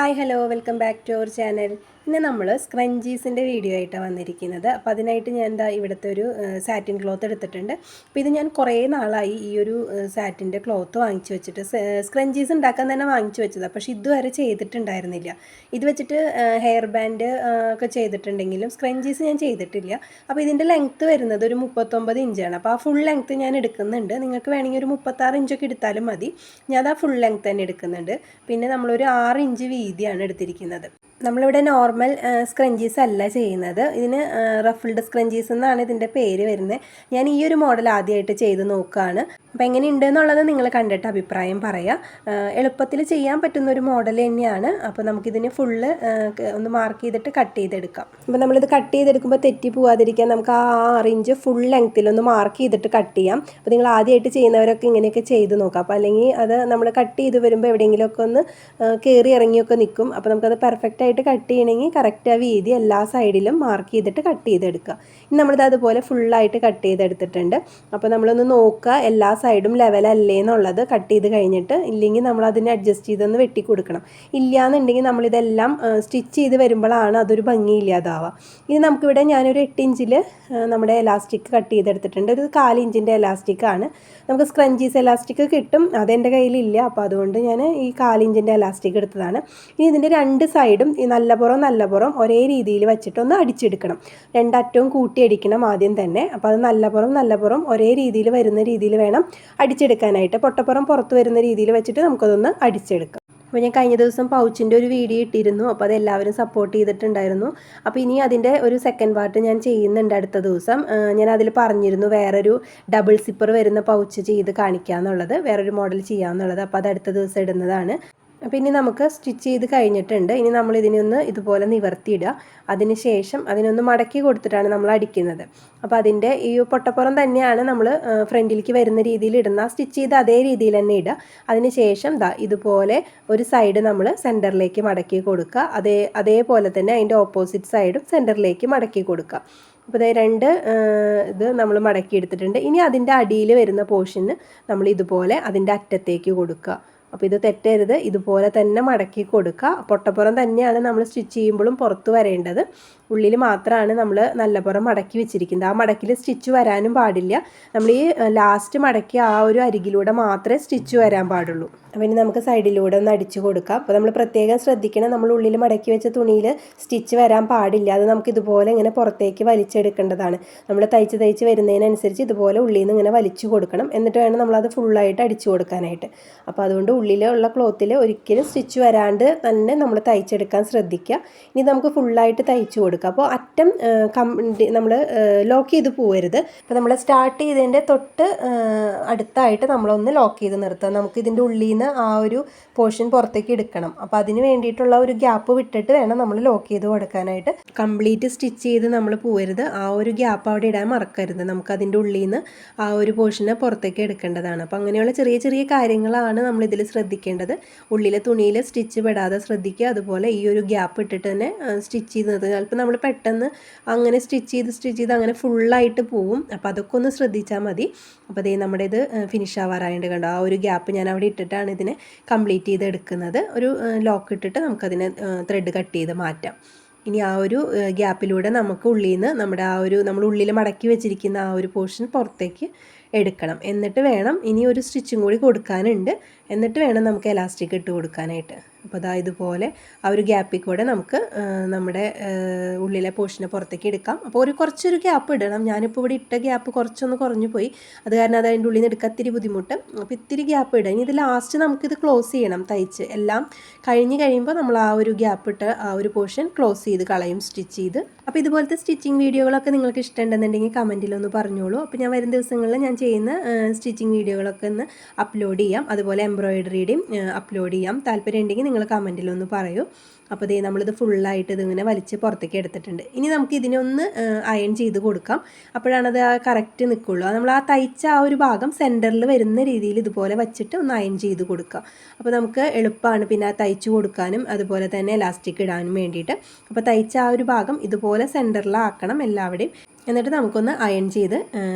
Hi hello welcome back to our channel. ഇന്ന് നമ്മൾ സ്ക്രഞ്ചീസിൻ്റെ video ആയിട്ടാണ് വന്നിരിക്കുന്നത്. അപ്പോൾ അതിനായിട്ട് ഞാൻ ഇവിടുത്തെ ഒരു സാറ്റിൻ ക്ലോത്ത് എടുത്തിട്ടുണ്ട്. അപ്പോൾ ഇത് ഞാൻ കുറേ നാളായി ഈ ഒരു സാറ്റിൻ്റെ ക്ലോത്ത് വാങ്ങിച്ചു വെച്ചിട്ട് സ്ക്രഞ്ചീസ് ഉണ്ടാക്കാൻ തന്നെ വാങ്ങിച്ചു വെച്ചതാണ്. പക്ഷേ ഇതുവരെ ചെയ്തിട്ടുണ്ടായിരുന്നില്ല. ഇത് വെച്ചിട്ട് ഹെയർ ബാൻഡ് ഒക്കെ ചെയ്തിട്ടുണ്ടെങ്കിലും സ്ക്രഞ്ചീസ് ഞാൻ ചെയ്തിട്ടില്ല. അപ്പോൾ ഇതിൻ്റെ ലെങ്ത്ത് വരുന്നത് ഒരു 39 ഇഞ്ചാണ്. അപ്പോൾ ആ ഫുൾ ലെങ്ത്ത് ഞാൻ എടുക്കുന്നുണ്ട്. നിങ്ങൾക്ക് വേണമെങ്കിൽ ഒരു 36 ഇഞ്ചൊക്കെ എടുത്താലും മതി. ഞാൻ ആ ഫുൾ ലെങ്ത്ത് തന്നെ എടുക്കുന്നുണ്ട്. പിന്നെ നമ്മളൊരു 6 ഇഞ്ച് വീതിയാണ് എടുത്തിരിക്കുന്നത്. നമ്മളിവിടെ നോർമൽ സ്ക്രഞ്ചീസ് അല്ല ചെയ്യുന്നത്. ഇതിന് റഫിൾഡ് സ്ക്രഞ്ചീസ് എന്നാണ് ഇതിൻ്റെ പേര് വരുന്നത്. ഞാൻ ഈ ഒരു മോഡൽ ആദ്യമായിട്ട് ചെയ്ത് നോക്കുകയാണ്. അപ്പോൾ എങ്ങനെയുണ്ട് എന്നുള്ളത് നിങ്ങൾ കണ്ടിട്ട് അഭിപ്രായം പറയാം. എളുപ്പത്തിൽ ചെയ്യാൻ പറ്റുന്ന ഒരു മോഡൽ തന്നെയാണ്. അപ്പോൾ നമുക്കിതിന് ഫുള്ള് ഒന്ന് മാർക്ക് ചെയ്തിട്ട് കട്ട് ചെയ്തെടുക്കാം. അപ്പോൾ നമ്മളിത് കട്ട് ചെയ്തെടുക്കുമ്പോൾ തെറ്റി പോവാതിരിക്കാൻ നമുക്ക് ആ 6 ഇഞ്ച് ഫുൾ ലെങ്ത്തിലൊന്ന് മാർക്ക് ചെയ്തിട്ട് കട്ട് ചെയ്യാം. അപ്പോൾ നിങ്ങൾ ആദ്യമായിട്ട് ചെയ്യുന്നവരൊക്കെ ഇങ്ങനെയൊക്കെ ചെയ്ത് നോക്കാം. അപ്പോൾ അല്ലെങ്കിൽ അത് നമ്മൾ കട്ട് ചെയ്ത് വരുമ്പോൾ എവിടെയെങ്കിലുമൊക്കെ ഒന്ന് കയറി ഇറങ്ങിയൊക്കെ നിൽക്കും. അപ്പോൾ നമുക്കത് പെർഫെക്റ്റ് ആയിട്ട് കട്ട് ചെയ്യണമെങ്കിൽ കറക്റ്റ് ആ വീതി എല്ലാ സൈഡിലും മാർക്ക് ചെയ്തിട്ട് കട്ട് ചെയ്തെടുക്കുക. ഇനി നമ്മളിത് അതുപോലെ ഫുള്ളായിട്ട് കട്ട് ചെയ്തെടുത്തിട്ടുണ്ട്. അപ്പോൾ നമ്മളൊന്ന് നോക്കുക എല്ലാ സൈഡും ലെവലല്ലേ എന്നുള്ളത് കട്ട് ചെയ്ത് കഴിഞ്ഞിട്ട്. ഇല്ലെങ്കിൽ നമ്മൾ അതിനെ അഡ്ജസ്റ്റ് ചെയ്തൊന്ന് വെട്ടി കൊടുക്കണം. ഇല്ലയെന്നുണ്ടെങ്കിൽ നമ്മളിതെല്ലാം സ്റ്റിച്ച് ചെയ്ത് വരുമ്പോഴാണ് അതൊരു ഭംഗിയില്ലാതാവുക. ഇനി നമുക്കിവിടെ ഞാനൊരു 8 ഇഞ്ചിൽ നമ്മുടെ എലാസ്റ്റിക് കട്ട് ചെയ്തെടുത്തിട്ടുണ്ട്. ഒരു 1/4 ഇഞ്ചിൻ്റെ എലാസ്റ്റിക്കാണ്. നമുക്ക് സ്ക്രഞ്ചീസ് എലാസ്റ്റിക് കിട്ടും, അതെൻ്റെ കയ്യിലില്ല. അപ്പോൾ അതുകൊണ്ട് ഞാൻ ഈ 1/4 ഇഞ്ചിൻ്റെ എലാസ്റ്റിക് എടുത്തതാണ്. ഇനി ഇതിൻ്റെ രണ്ട് സൈഡും ഈ നല്ല പുറം ഒരേ രീതിയിൽ വെച്ചിട്ടൊന്ന് അടിച്ചെടുക്കണം. രണ്ടറ്റവും കൂട്ടി അടിക്കണം ആദ്യം തന്നെ. അപ്പോൾ അത് നല്ല പുറം ഒരേ രീതിയിൽ വരുന്ന രീതിയിൽ വേണം അടിച്ചെടുക്കാനായിട്ട്. പൊട്ടപ്പുറം പുറത്ത് വരുന്ന രീതിയിൽ വെച്ചിട്ട് നമുക്കതൊന്ന് അടിച്ചെടുക്കാം. അപ്പോൾ ഞാൻ കഴിഞ്ഞ ദിവസം പൗച്ചിൻ്റെ ഒരു വീഡിയോ ഇട്ടിരുന്നു. അപ്പോൾ അത് എല്ലാവരും സപ്പോർട്ട് ചെയ്തിട്ടുണ്ടായിരുന്നു. അപ്പോൾ ഇനി അതിൻ്റെ ഒരു സെക്കൻഡ് പാർട്ട് ഞാൻ ചെയ്യുന്നുണ്ട് അടുത്ത ദിവസം. ഞാൻ അതിൽ പറഞ്ഞിരുന്നു വേറൊരു ഡബിൾ സിപ്പർ വരുന്ന പൗച്ച് ചെയ്ത് കാണിക്കാമെന്നുള്ളത്, വേറൊരു മോഡൽ ചെയ്യാമെന്നുള്ളത്. അപ്പോൾ അത് അടുത്ത ദിവസം ഇടുന്നതാണ്. അപ്പോൾ ഇനി നമുക്ക് സ്റ്റിച്ച് ചെയ്ത് കഴിഞ്ഞിട്ടുണ്ട്. ഇനി നമ്മൾ ഇതിനൊന്ന് ഇതുപോലെ നിവർത്തിയിടുക. അതിന് ശേഷം അതിനൊന്ന് മടക്കി കൊടുത്തിട്ടാണ് നമ്മൾ അടിക്കുന്നത്. അപ്പോൾ അതിൻ്റെ ഈ പൊട്ടപ്പുറം തന്നെയാണ് നമ്മൾ ഫ്രണ്ടിലേക്ക് വരുന്ന രീതിയിൽ ഇടുന്ന. സ്റ്റിച്ച് ചെയ്ത് അതേ രീതിയിൽ തന്നെ ഇടുക. അതിന് ശേഷം ഇതുപോലെ ഒരു സൈഡ് നമ്മൾ സെൻറ്ററിലേക്ക് മടക്കി കൊടുക്കുക. അതേപോലെ തന്നെ അതിൻ്റെ ഓപ്പോസിറ്റ് സൈഡും സെൻറ്ററിലേക്ക് മടക്കി കൊടുക്കുക. അപ്പോൾ രണ്ട് ഇത് നമ്മൾ മടക്കി എടുത്തിട്ടുണ്ട്. ഇനി അതിൻ്റെ അടിയിൽ വരുന്ന പോർഷന് നമ്മൾ ഇതുപോലെ അതിൻ്റെ അറ്റത്തേക്ക് കൊടുക്കുക. അപ്പോൾ ഇത് തെറ്റരുത്, ഇതുപോലെ തന്നെ മടക്കി കൊടുക്കുക. പൊട്ടപ്പുറം തന്നെയാണ് നമ്മൾ സ്റ്റിച്ച് ചെയ്യുമ്പോഴും പുറത്ത് വരേണ്ടത്. ഉള്ളിൽ മാത്രമാണ് നമ്മൾ നല്ല പുറം മടക്കി വെച്ചിരിക്കുന്നത്. ആ മടക്കിൽ സ്റ്റിച്ച് വരാനും പാടില്ല. നമ്മൾ ഈ ലാസ്റ്റ് മടക്കി ആ ഒരു അരികിലൂടെ മാത്രമേ സ്റ്റിച്ച് വരാൻ പാടുള്ളൂ. അപ്പോൾ ഇനി നമുക്ക് സൈഡിലൂടെ ഒന്ന് അടിച്ചു കൊടുക്കാം. അപ്പോൾ നമ്മൾ പ്രത്യേകം ശ്രദ്ധിക്കണം, നമ്മൾ ഉള്ളിൽ മടക്കി വെച്ച തുണിയിൽ സ്റ്റിച്ച് വരാൻ പാടില്ല. അത് നമുക്ക് ഇതുപോലെ ഇങ്ങനെ പുറത്തേക്ക് വലിച്ചെടുക്കേണ്ടതാണ്. നമ്മൾ തയ്ച്ച് വരുന്നതിനനുസരിച്ച് ഇതുപോലെ ഉള്ളിൽ നിന്ന് ഇങ്ങനെ വലിച്ചു കൊടുക്കണം. എന്നിട്ട് വേണം നമ്മളത് ഫുള്ളായിട്ട് അടിച്ചു കൊടുക്കാനായിട്ട്. അപ്പോൾ അതുകൊണ്ട് ഉള്ളിലുള്ള ക്ലോത്തിൽ ഒരിക്കലും സ്റ്റിച്ച് വരാണ്ട് തന്നെ നമ്മൾ തയ്ച്ചെടുക്കാൻ ശ്രദ്ധിക്കുക. ഇനി നമുക്ക് ഫുള്ളായിട്ട് തയ്ച്ചു കൊടുക്കാം. അപ്പോൾ അറ്റം നമ്മൾ ലോക്ക് ചെയ്ത് പോകരുത്. അപ്പോൾ നമ്മൾ സ്റ്റാർട്ട് ചെയ്തതിൻ്റെ തൊട്ട് അടുത്തായിട്ട് നമ്മളൊന്ന് ലോക്ക് ചെയ്ത് നിർത്തുക. നമുക്ക് ഇതിൻ്റെ ഉള്ളിൽ നിന്ന് ആ ഒരു പോർഷൻ പുറത്തേക്ക് എടുക്കണം. അപ്പോൾ അതിന് വേണ്ടിയിട്ടുള്ള ഒരു ഗ്യാപ്പ് വിട്ടിട്ട് വേണം നമ്മൾ ലോക്ക് ചെയ്ത് കൊടുക്കാനായിട്ട്. കംപ്ലീറ്റ് സ്റ്റിച്ച് ചെയ്ത് നമ്മൾ പോകരുത്. ആ ഒരു ഗ്യാപ്പ് അവിടെ ഇടാൻ മറക്കരുത്. നമുക്ക് അതിൻ്റെ ഉള്ളിൽ നിന്ന് ആ ഒരു പോർഷനെ പുറത്തേക്ക് എടുക്കേണ്ടതാണ്. അപ്പോൾ അങ്ങനെയുള്ള ചെറിയ ചെറിയ കാര്യങ്ങളാണ് നമ്മളിതിൽ ശ്രദ്ധിക്കേണ്ടത്. ഉള്ളിലെ തുണിയിൽ സ്റ്റിച്ച് പെടാതെ ശ്രദ്ധിക്കുക. അതുപോലെ ഈ ഒരു ഗ്യാപ്പ് ഇട്ടിട്ട് തന്നെ സ്റ്റിച്ച് ചെയ്യുന്നത്. ചിലപ്പോൾ നമ്മൾ പെട്ടെന്ന് അങ്ങനെ സ്റ്റിച്ച് ചെയ്ത് അങ്ങനെ ഫുള്ളായിട്ട് പോവും. അപ്പോൾ അതൊക്കെ ഒന്ന് ശ്രദ്ധിച്ചാൽ മതി. അപ്പോൾ അതേ നമ്മുടെ ഇത് ഫിനിഷ് ആവാറായിട്ട് കണ്ടോ, ആ ഒരു ഗ്യാപ്പ് ഞാൻ അവിടെ ഇട്ടിട്ടാണ് ഇതിനെ കംപ്ലീറ്റ് ചെയ്ത് എടുക്കുന്നത്. ഒരു ലോക്ക് ഇട്ടിട്ട് നമുക്കതിനെ ത്രെഡ് കട്ട് ചെയ്ത് മാറ്റാം. ഇനി ആ ഒരു ഗ്യാപ്പിലൂടെ നമുക്ക് ഉള്ളിൽ നിന്ന് നമ്മുടെ ആ ഒരു നമ്മൾ ഉള്ളിൽ മടക്കി വെച്ചിരിക്കുന്ന ആ ഒരു പോർഷൻ പുറത്തേക്ക് എടുക്കണം. എന്നിട്ട് വേണം ഇനി ഒരു സ്റ്റിച്ചും കൂടി കൊടുക്കാനുണ്ട്. എന്നിട്ട് വേണം നമുക്ക് എലാസ്റ്റിക് ഇട്ട് കൊടുക്കാനായിട്ട്. അപ്പോൾ ഇതുപോലെ ആ ഒരു ഗ്യാപ്പിൽ കൂടെ നമുക്ക് നമ്മുടെ ഉള്ളിലെ പോർഷനെ പുറത്തേക്ക് എടുക്കാം. അപ്പോൾ കുറച്ചൊരു ഗ്യാപ്പ് ഇടണം. ഞാനിപ്പോൾ ഇവിടെ ഇട്ട ഗ്യാപ്പ് കുറച്ചൊന്ന് കുറഞ്ഞു പോയി. അത് കാരണം അത് അതിൻ്റെ ഉള്ളിൽ നിന്ന് എടുക്കാൻ ഇത്തിരി ബുദ്ധിമുട്ട്. അപ്പോൾ ഇത്തിരി ഗ്യാപ്പ് ഇടാം. ഇനി ഇത് ലാസ്റ്റ് നമുക്കിത് ക്ലോസ് ചെയ്യണം. തയ്ച്ച് എല്ലാം കഴിഞ്ഞ് കഴിയുമ്പോൾ നമ്മൾ ആ ഒരു ഗ്യാപ്പ് ഇട്ട് ആ ഒരു പോർഷൻ ക്ലോസ് ചെയ്ത് കളയും സ്റ്റിച്ച് ചെയ്ത്. അപ്പോൾ ഇതുപോലത്തെ സ്റ്റിച്ചിങ് വീഡിയോകളൊക്കെ നിങ്ങൾക്ക് ഇഷ്ടമുണ്ടെന്നുണ്ടെങ്കിൽ കമൻറ്റിലൊന്ന് പറഞ്ഞോളൂ. അപ്പോൾ ഞാൻ വരും ദിവസങ്ങളിൽ ഞാൻ ചെയ്യുന്ന സ്റ്റിച്ചിങ് വീഡിയോകളൊക്കെ ഒന്ന് അപ്ലോഡ് ചെയ്യാം. അതുപോലെ എംബ്രോയിഡറിയുടെയും അപ്ലോഡ് ചെയ്യാം. താല്പര്യം ഉണ്ടെങ്കിൽ നിങ്ങൾ കമൻറ്റിലൊന്ന് പറയൂ. അപ്പോൾ നമ്മളിത് ഫുള്ളായിട്ട് ഇതിങ്ങനെ വലിച്ച് പുറത്തേക്ക് എടുത്തിട്ടുണ്ട്. ഇനി നമുക്ക് ഇതിനൊന്ന് അയൺ ചെയ്ത് കൊടുക്കാം. അപ്പോഴാണത് കറക്റ്റ് നിൽക്കുള്ളൂ. നമ്മൾ ആ തയ്ച്ച ആ ഒരു ഭാഗം സെൻറ്ററിൽ വരുന്ന രീതിയിൽ ഇതുപോലെ വച്ചിട്ട് ഒന്ന് അയൺ ചെയ്ത് കൊടുക്കുക. അപ്പോൾ നമുക്ക് എളുപ്പമാണ് പിന്നെ തയ്ച്ചു കൊടുക്കാനും അതുപോലെ തന്നെ എലാസ്റ്റിക് ഇടാനും വേണ്ടിയിട്ട്. അപ്പോൾ തയ്ച്ച ആ ഒരു ഭാഗം ഇതുപോലെ സെൻറ്ററിലാക്കണം എല്ലാവിടെയും. എന്നിട്ട് നമുക്കൊന്ന് അയൺ ചെയ്ത്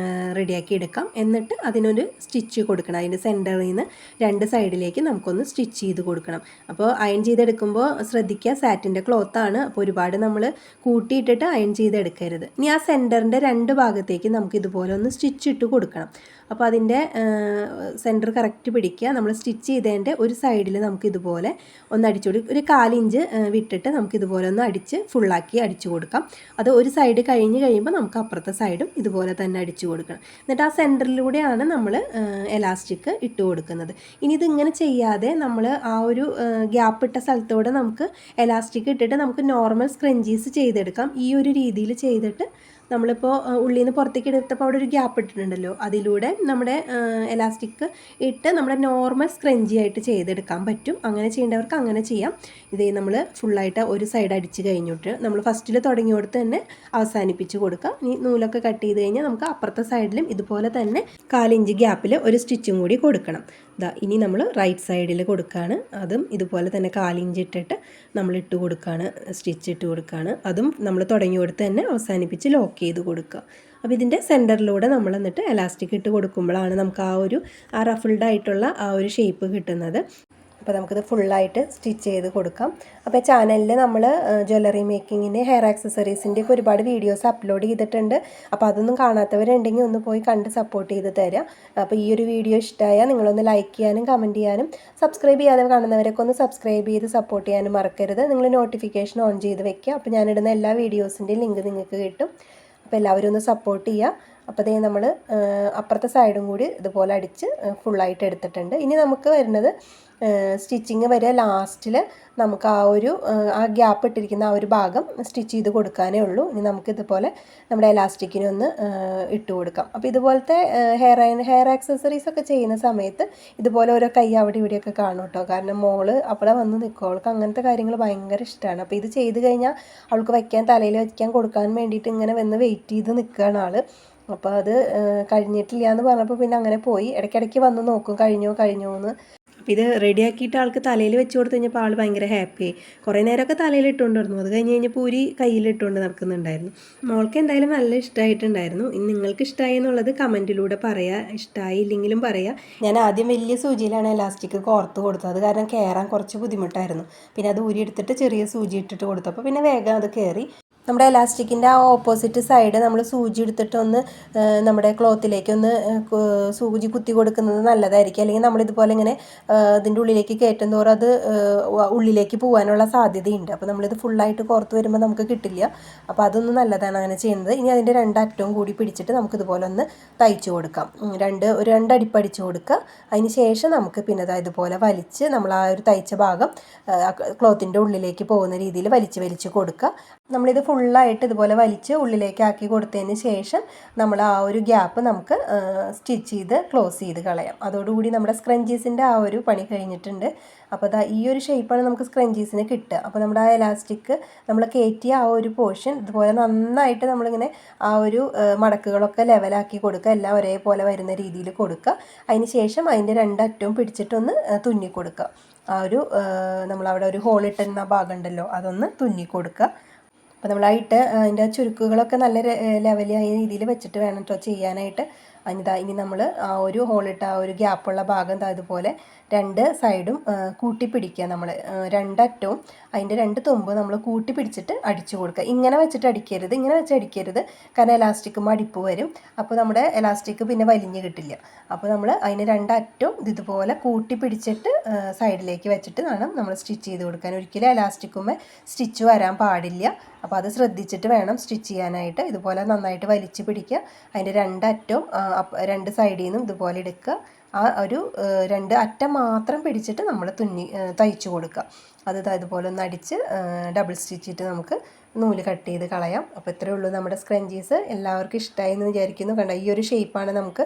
റെഡിയാക്കി എടുക്കാം. എന്നിട്ട് അതിനൊരു സ്റ്റിച്ച് കൊടുക്കണം. അതിൻ്റെ സെൻറ്ററിൽ നിന്ന് 2 സൈഡിലേക്ക് നമുക്കൊന്ന് സ്റ്റിച്ച് ചെയ്ത് കൊടുക്കണം. അപ്പോൾ അയൺ ചെയ്തെടുക്കുമ്പോൾ ശ്രദ്ധിക്കുക, സാറ്റിൻ്റെ ക്ലോത്താണ്. അപ്പോൾ ഒരുപാട് നമ്മൾ കൂട്ടിയിട്ടിട്ട് അയൺ ചെയ്തെടുക്കരുത്. ഇനി ആ സെൻറ്ററിൻ്റെ 2 ഭാഗത്തേക്ക് നമുക്ക് ഇതുപോലെ ഒന്ന് സ്റ്റിച്ച് ഇട്ട് കൊടുക്കണം. അപ്പോൾ അതിൻ്റെ സെൻറ്റർ കറക്റ്റ് പിടിക്കുക. നമ്മൾ സ്റ്റിച്ച് ചെയ്തതിൻ്റെ ഒരു സൈഡിൽ നമുക്ക് ഇതുപോലെ ഒന്ന് അടിച്ചു കൊടുക്കും. ഒരു 1/4 ഇഞ്ച് വിട്ടിട്ട് നമുക്ക് ഇതുപോലെ ഒന്ന് അടിച്ച് ഫുള്ളാക്കി അടിച്ചു കൊടുക്കാം. അത് ഒരു സൈഡ് കഴിഞ്ഞ് കഴിയുമ്പോൾ നമുക്ക് അപ്പുറത്തെ സൈഡും ഇതുപോലെ തന്നെ അടിച്ചു കൊടുക്കണം. എന്നിട്ട് ആ സെൻറ്ററിലൂടെയാണ് നമ്മൾ എലാസ്റ്റിക് ഇട്ട് കൊടുക്കുന്നത്. ഇനി ഇതിങ്ങനെ ചെയ്യാതെ നമ്മൾ ആ ഒരു ഗ്യാപ്പ് ഇട്ട സ്ഥലത്തോടെ നമുക്ക് എലാസ്റ്റിക് ഇട്ടിട്ട് നമുക്ക് നോർമൽ സ്ക്രഞ്ചീസ് ചെയ്തെടുക്കാം. ഈ ഒരു രീതിയിൽ ചെയ്തിട്ട് നമ്മളിപ്പോൾ ഉള്ളിൽ നിന്ന് പുറത്തേക്ക് എടുത്തപ്പോൾ അവിടെ ഒരു ഗ്യാപ്പ് ഇട്ടിട്ടുണ്ടല്ലോ, അതിലൂടെ നമ്മുടെ എലാസ്റ്റിക് ഇട്ട് നമ്മുടെ നോർമൽ സ്ക്രഞ്ചി ആയിട്ട് ചെയ്തെടുക്കാൻ പറ്റും. അങ്ങനെ ചെയ്യേണ്ടവർക്ക് അങ്ങനെ ചെയ്യാം. ഇതേ നമ്മൾ ഫുള്ളായിട്ട് ഒരു സൈഡ് അടിച്ച് കഴിഞ്ഞിട്ട് നമ്മൾ ഫസ്റ്റിൽ തുടങ്ങിയോടത്ത് തന്നെ അവസാനിപ്പിച്ച് കൊടുക്കുക. ഇനി നൂലൊക്കെ കട്ട് ചെയ്ത് കഴിഞ്ഞാൽ നമുക്ക് അപ്പുറത്തെ സൈഡിലും ഇതുപോലെ തന്നെ 1/4 ഇഞ്ച് ഗ്യാപ്പിൽ ഒരു സ്റ്റിച്ചും കൂടി കൊടുക്കണം. ഇനി നമ്മൾ റൈറ്റ് സൈഡിൽ കൊടുക്കുകയാണ്. അതും ഇതുപോലെ തന്നെ 1/4 ഇഞ്ച് ഇട്ടിട്ട് നമ്മൾ ഇട്ട് കൊടുക്കുകയാണ്, സ്റ്റിച്ച് ഇട്ട് കൊടുക്കുകയാണ്. അതും നമ്മൾ തുടങ്ങിയോടത്ത് തന്നെ അവസാനിപ്പിച്ച് ലോക്ക് ചെയ്ത് കൊടുക്കുക. അപ്പോൾ ഇതിൻ്റെ സെൻറ്ററിലൂടെ നമ്മൾ എന്നിട്ട് എലാസ്റ്റിക് ഇട്ട് കൊടുക്കുമ്പോഴാണ് നമുക്ക് ആ റഫിൾഡ് ആയിട്ടുള്ള ആ ഒരു ഷേപ്പ് കിട്ടുന്നത്. അപ്പോൾ നമുക്കിത് ഫുള്ളായിട്ട് സ്റ്റിച്ച് ചെയ്ത് കൊടുക്കാം. അപ്പോൾ ചാനലിൽ നമ്മൾ ജ്വല്ലറി മേക്കിങ്ങിൻ്റെ, ഹെയർ ആക്സസറീസിൻ്റെ ഒക്കെ ഒരുപാട് വീഡിയോസ് അപ്ലോഡ് ചെയ്തിട്ടുണ്ട്. അപ്പോൾ അതൊന്നും കാണാത്തവരുണ്ടെങ്കിൽ ഒന്ന് പോയി കണ്ട് സപ്പോർട്ട് ചെയ്ത് തരാം. അപ്പോൾ ഈ ഒരു വീഡിയോ ഇഷ്ടമായാൽ നിങ്ങളൊന്ന് ലൈക്ക് ചെയ്യാനും കമൻറ്റ് ചെയ്യാനും, സബ്സ്ക്രൈബ് ചെയ്യാതെ കാണുന്നവരൊക്കെ ഒന്ന് സബ്സ്ക്രൈബ് ചെയ്ത് സപ്പോർട്ട് ചെയ്യാനും മറക്കരുത്. നിങ്ങൾ നോട്ടിഫിക്കേഷൻ ഓൺ ചെയ്ത് വെക്കുക. അപ്പോൾ ഞാനിടുന്ന എല്ലാ വീഡിയോസിൻ്റെയും ലിങ്ക് നിങ്ങൾക്ക് കിട്ടും. അപ്പോൾ എല്ലാവരും ഒന്ന് സപ്പോർട്ട് ചെയ്യുക. അപ്പോൾ അതേ നമ്മൾ അപ്പുറത്തെ സൈഡും കൂടി ഇതുപോലെ അടിച്ച് ഫുള്ളായിട്ട് എടുത്തിട്ടുണ്ട്. ഇനി നമുക്ക് വരുന്നത് സ്റ്റിച്ചിങ് വരെ ലാസ്റ്റിൽ നമുക്ക് ആ ഗ്യാപ്പ് ഇട്ടിരിക്കുന്ന ആ ഒരു ഭാഗം സ്റ്റിച്ച് ചെയ്ത് കൊടുക്കാനേ ഉള്ളൂ. ഇനി നമുക്കിതുപോലെ നമ്മുടെ എലാസ്റ്റിക്കിനെ ഒന്ന് ഇട്ട് കൊടുക്കാം. അപ്പോൾ ഇതുപോലത്തെ ഹെയർ ആക്സസറീസ് ഒക്കെ ചെയ്യുന്ന സമയത്ത് ഇതുപോലെ ഓരോ കൈ അവിടെ ഇവിടെയൊക്കെ കാണും കേട്ടോ. കാരണം മോള് അവിടെ വന്ന് നിൽക്കും, അവൾക്ക് അങ്ങനത്തെ കാര്യങ്ങൾ ഭയങ്കര ഇഷ്ടമാണ്. അപ്പോൾ ഇത് ചെയ്ത് കഴിഞ്ഞാൽ അവൾക്ക് തലയിൽ വയ്ക്കാൻ കൊടുക്കാൻ വേണ്ടിയിട്ട് ഇങ്ങനെ വന്ന് വെയിറ്റ് ചെയ്ത് നിൽക്കുകയാണ് ആൾ. അപ്പോൾ അത് കഴിഞ്ഞിട്ടില്ല എന്ന് പറഞ്ഞപ്പോൾ പിന്നെ അങ്ങനെ പോയി ഇടയ്ക്കിടയ്ക്ക് വന്ന് നോക്കും കഴിഞ്ഞോ എന്ന്. അപ്പോൾ ഇത് റെഡിയാക്കിയിട്ട് ആൾക്ക് തലയിൽ വെച്ച് കൊടുത്തു കഴിഞ്ഞപ്പോൾ ആൾ ഭയങ്കര ഹാപ്പിയായി. കുറേ നേരമൊക്കെ തലയിൽ ഇട്ടുകൊണ്ടിരുന്നു. അത് കഴിഞ്ഞ് കഴിഞ്ഞപ്പോൾ പൂരി കയ്യിലിട്ടുകൊണ്ട് നടക്കുന്നുണ്ടായിരുന്നു. മോൾക്ക് എന്തായാലും നല്ല ഇഷ്ടമായിട്ടുണ്ടായിരുന്നു. ഇനി നിങ്ങൾക്ക് ഇഷ്ടമായി എന്നുള്ളത് കമൻറ്റിലൂടെ പറയുക, ഇഷ്ടമായില്ലെങ്കിലും പറയുക. ഞാൻ ആദ്യം വലിയ സൂചിയിലാണ് എലാസ്റ്റിക് കോർത്ത് കൊടുത്തത്. അത് കാരണം കയറാൻ കുറച്ച് ബുദ്ധിമുട്ടായിരുന്നു. പിന്നെ അത് ഊരി എടുത്തിട്ട് ചെറിയ സൂചി ഇട്ടിട്ട് കൊടുത്തപ്പോൾ പിന്നെ വേഗം അത് കയറി. നമ്മുടെ എലാസ്റ്റിക്കിൻ്റെ ആ ഓപ്പോസിറ്റ് സൈഡ് നമ്മൾ സൂചി എടുത്തിട്ടൊന്ന് നമ്മുടെ ക്ലോത്തിലേക്ക് ഒന്ന് സൂചി കുത്തി കൊടുക്കുന്നത് നല്ലതായിരിക്കും. അല്ലെങ്കിൽ നമ്മളിതുപോലെ ഇങ്ങനെ ഇതിൻ്റെ ഉള്ളിലേക്ക് കയറ്റും തോറും അത് ഉള്ളിലേക്ക് പോകാനുള്ള സാധ്യതയുണ്ട്. അപ്പോൾ നമ്മളിത് ഫുള്ളായിട്ട് പുറത്ത് വരുമ്പോൾ നമുക്ക് കിട്ടില്ല. അപ്പോൾ അതൊന്നും നല്ലതാണ് അങ്ങനെ ചെയ്യുന്നത്. ഇനി അതിൻ്റെ 2 അറ്റവും കൂടി പിടിച്ചിട്ട് നമുക്കിതുപോലെ ഒന്ന് തയ്ച്ചു കൊടുക്കാം. ഒരു 2 അടിപ്പടിച്ച് കൊടുക്കുക. അതിന് ശേഷം നമുക്ക് പിന്നെ ഇതുപോലെ വലിച്ച് നമ്മൾ ആ ഒരു തയ്ച്ച ഭാഗം ക്ലോത്തിൻ്റെ ഉള്ളിലേക്ക് പോകുന്ന രീതിയിൽ വലിച്ച് കൊടുക്കുക. നമ്മളിത് ഫുള്ളായിട്ട് ഇതുപോലെ വലിച്ച് ഉള്ളിലേക്ക് ആക്കി കൊടുത്തതിന് ശേഷം നമ്മൾ ആ ഒരു ഗ്യാപ്പ് നമുക്ക് സ്റ്റിച്ച് ചെയ്ത് ക്ലോസ് ചെയ്ത് കളയാം. അതോടുകൂടി നമ്മുടെ സ്ക്രഞ്ചീസിൻ്റെ ആ ഒരു പണി കഴിഞ്ഞിട്ടുണ്ട്. അപ്പോൾ ഈ ഒരു ഷേപ്പാണ് നമുക്ക് സ്ക്രഞ്ചീസിന് കിട്ടുക. അപ്പോൾ നമ്മുടെ ആ എലാസ്റ്റിക് നമ്മൾ കയറ്റിയ ആ ഒരു പോർഷൻ ഇതുപോലെ നന്നായിട്ട് നമ്മളിങ്ങനെ ആ ഒരു മടക്കുകളൊക്കെ ലെവലാക്കി കൊടുക്കുക. എല്ലാം ഒരേപോലെ വരുന്ന രീതിയിൽ കൊടുക്കുക. അതിന് ശേഷം അതിൻ്റെ 2 അറ്റവും പിടിച്ചിട്ടൊന്ന് തുന്നി കൊടുക്കുക. ആ ഒരു നമ്മളവിടെ ഒരു ഹോൾ ഇട്ടുന്ന ഭാഗം ഉണ്ടല്ലോ, അതൊന്ന് തുന്നി കൊടുക്കുക. അപ്പോൾ നമ്മളായിട്ട് അതിൻ്റെ ചുരുക്കുകളൊക്കെ നല്ല ലെവലായ രീതിയിൽ വെച്ചിട്ട് വേണം കേട്ടോ ചെയ്യാനായിട്ട്. ഇനി നമ്മൾ ആ ഒരു ഹോളിട്ട് ആ ഒരു ഗ്യാപ്പുള്ള ഭാഗം ഇതുപോലെ 2 സൈഡും കൂട്ടിപ്പിടിക്കുക. നമ്മൾ 2 അറ്റവും അതിൻ്റെ 2 തുമ്പ് നമ്മൾ കൂട്ടിപ്പിടിച്ചിട്ട് അടിച്ചു കൊടുക്കുക. ഇങ്ങനെ വെച്ചിട്ട് അടിക്കരുത്, ഇങ്ങനെ വെച്ച് അടിക്കരുത്. കാരണം എലാസ്റ്റിക്കും അടിപ്പ് വരും. അപ്പോൾ നമ്മുടെ എലാസ്റ്റിക് പിന്നെ വലിഞ്ഞ് കിട്ടില്ല. അപ്പോൾ നമ്മൾ അതിന് 2 അറ്റവും ഇതുപോലെ കൂട്ടിപ്പിടിച്ചിട്ട് സൈഡിലേക്ക് വെച്ചിട്ട് വേണം നമ്മൾ സ്റ്റിച്ച് ചെയ്ത് കൊടുക്കാൻ. ഒരിക്കലും എലാസ്റ്റിക്കുമ്പോൾ സ്റ്റിച്ച് വരാൻ പാടില്ല. അപ്പോൾ അത് ശ്രദ്ധിച്ചിട്ട് വേണം സ്റ്റിച്ച് ചെയ്യാനായിട്ട്. ഇതുപോലെ നന്നായിട്ട് വലിച്ച് പിടിക്കുക. അതിൻ്റെ 2 അറ്റവും 2 സൈഡിൽ നിന്നും ഇതുപോലെ എടുക്കുക. ആ ഒരു 2 അറ്റം മാത്രം പിടിച്ചിട്ട് നമ്മൾ തയ്ച്ചു കൊടുക്കുക. അത് ഇതുപോലെ ഒന്ന് അടിച്ച് ഡബിൾ സ്റ്റിച്ചിട്ട് നമുക്ക് നൂല് കട്ട് ചെയ്ത് കളയാം. അപ്പോൾ ഇത്രയേ ഉള്ളൂ നമ്മുടെ സ്ക്രഞ്ചീസ്. എല്ലാവർക്കും ഇഷ്ടമായി എന്ന് വിചാരിക്കുന്നു. കണ്ട ഈ ഒരു ഷേപ്പാണ് നമുക്ക്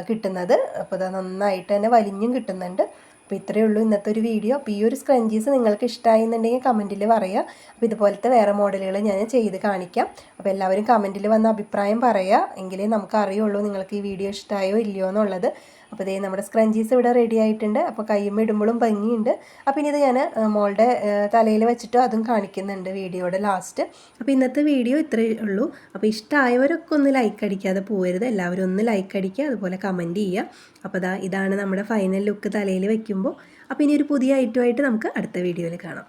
കിട്ടുന്നത്. അപ്പോൾ അത് നന്നായിട്ട് തന്നെ വലിഞ്ഞും കിട്ടുന്നുണ്ട്. അപ്പോൾ ഇത്രയേ ഉള്ളൂ ഇന്നത്തെ ഒരു വീഡിയോ. അപ്പോൾ ഈ ഒരു സ്ക്രഞ്ചീസ് നിങ്ങൾക്ക് ഇഷ്ടമായി എന്നുണ്ടെങ്കിൽ കമൻറ്റിൽ പറയുക. അപ്പോൾ ഇതുപോലത്തെ വേറെ മോഡലുകൾ ഞാൻ ചെയ്ത് കാണിക്കാം. അപ്പോൾ എല്ലാവരും കമൻറ്റിൽ വന്ന അഭിപ്രായം പറയുക. എങ്കിലേ നമുക്ക് അറിയുള്ളൂ നിങ്ങൾക്ക് ഈ വീഡിയോ ഇഷ്ടമായോ ഇല്ലയോ എന്നുള്ളത്. അപ്പോൾ ഇതേ നമ്മുടെ സ്ക്രഞ്ചീസ് ഇവിടെ റെഡി ആയിട്ടുണ്ട്. അപ്പോൾ കയ്യുമ്മ ഇടുമ്പോഴും ഭംഗിയുണ്ട്. അപ്പോൾ ഇനി ഇത് ഞാൻ മോളുടെ തലയിൽ വെച്ചിട്ട് അതും കാണിക്കുന്നുണ്ട് വീഡിയോയുടെ ലാസ്റ്റ്. അപ്പോൾ ഇന്നത്തെ വീഡിയോ ഇത്രയേ ഉള്ളൂ. അപ്പോൾ ഇഷ്ടമായവരൊക്കെ ഒന്ന് ലൈക്ക് അടിക്കാതെ പോകരുത്. എല്ലാവരും ഒന്ന് ലൈക്ക് അടിക്കുക, അതുപോലെ കമൻറ്റ് ചെയ്യുക. അപ്പോൾ ഇതാണ് നമ്മുടെ ഫൈനൽ ലുക്ക് തലയിൽ വെക്കുമ്പോൾ. അപ്പോൾ ഇനി ഒരു പുതിയ ഐറ്റമായിട്ട് നമുക്ക് അടുത്ത വീഡിയോയിൽ കാണാം.